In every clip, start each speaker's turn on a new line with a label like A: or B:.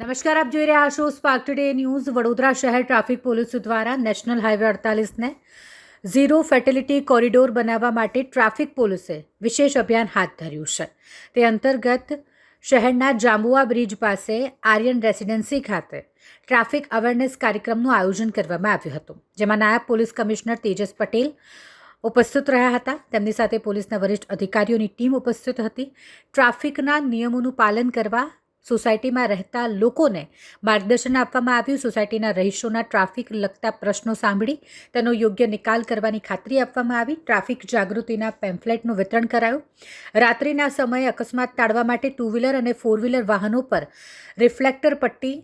A: નમસ્કાર, આપ જોઈ રહ્યા છો સ્પાર્ક ટુડે ન્યૂઝ. વડોદરા શહેર ટ્રાફિક પોલીસ દ્વારા નેશનલ હાઈવે 48ને ઝીરો ફેટેલિટી કોરિડોર બનાવવા માટે ટ્રાફિક પોલીસે વિશેષ અભિયાન હાથ ધર્યું છે. તે અંતર્ગત શહેરના જાંબુઆ બ્રિજ પાસે આર્યન રેસિડેન્સી ખાતે ટ્રાફિક અવેરનેસ કાર્યક્રમનું આયોજન કરવામાં આવ્યું હતું, જેમાં નાયબ પોલીસ કમિશનર તેજસ પટેલ ઉપસ્થિત રહ્યા હતા. તેમની સાથે પોલીસના વરિષ્ઠ અધિકારીઓની ટીમ ઉપસ્થિત હતી. ટ્રાફિકના નિયમોનું પાલન કરવા સોસાયટીમાં રહેતા લોકોને માર્ગદર્શન આપવામાં આવ્યું. સોસાયટીના રહીશોના ટ્રાફિક લગતા પ્રશ્નો સાંભળી તેનો યોગ્ય નિકાલ કરવાની ખાતરી આપવામાં આવી. ટ્રાફિક જાગૃતિના પેમ્ફલેટનું વિતરણ કરાયું. રાત્રિના સમયે અકસ્માત ટાળવા માટે 2 વ્હીલર અને 4 વ્હીલર વાહનો પર રિફ્લેક્ટર પટ્ટી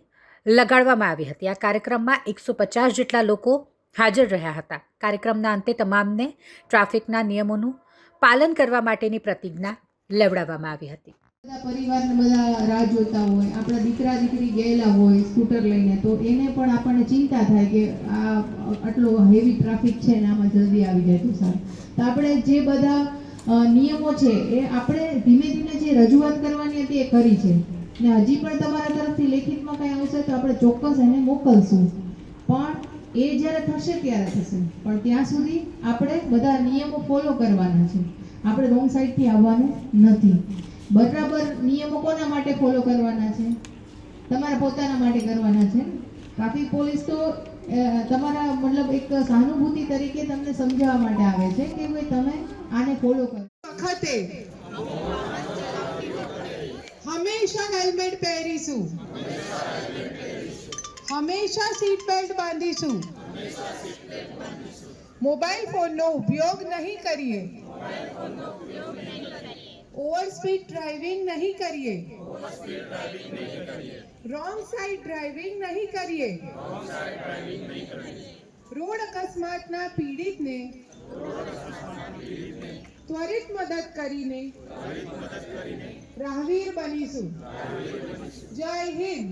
A: લગાડવામાં આવી હતી. આ કાર્યક્રમમાં 150 જેટલા લોકો હાજર રહ્યા હતા. કાર્યક્રમના અંતે તમામને ટ્રાફિકના નિયમોનું પાલન કરવા માટેની પ્રતિજ્ઞા લેવડાવવામાં આવી હતી.
B: પરિવારને બધા રાહ જોતા હોય, આપણા દીકરા દીકરી ગયેલા હોય સ્કૂટર લઈને, તો એને પણ આપણને ચિંતા થાય કે આ આટલો હેવી ટ્રાફિક છે ને આમાં જલ્દી આવી જાય તો સારું. તો આપણે જે બધા નિયમો છે એ આપણે ધીમે ધીમે જે રજૂઆત કરવાની હતી એ કરી છે, ને હજી પણ તમારા તરફથી લેખિતમાં કંઈ આવશે તો આપણે ચોક્કસ એને મોકલશું. પણ એ જ્યારે થશે ત્યારે થશે, પણ ત્યાં સુધી આપણે બધા નિયમો ફોલો કરવાના છે. આપણે રોંગ સાઈડથી આવવાનું નથી. બરાબર નિયમો કોના માટે ફોલો કરવાના છે? તમારા પોતાના માટે કરવાના છે. ટ્રાફિક પોલીસ તો તમારા મતલબ એક સહાનુભૂતિ તરીકે તમને સમજાવવા માટે આવે છે કે ભાઈ તમે આને ફોલો કરો.
C: વખતે હંમેશા હેલ્મેટ પહેરીશું, હંમેશા સીટ બેલ્ટ બાંધીશું, મોબાઈલ ફોનનો ઉપયોગ નહીં કરીએ, ઓવર સ્પીડ ડ્રાઇવિંગ નહીં કરીએ, રોંગ સાઈડ ડ્રાઇવિંગ નહીં કરીએ, રોડ અકસ્માતના પીડિતને ત્વરિત મદદ કરીને રાહવીર બનીશું. જય હિન્દ.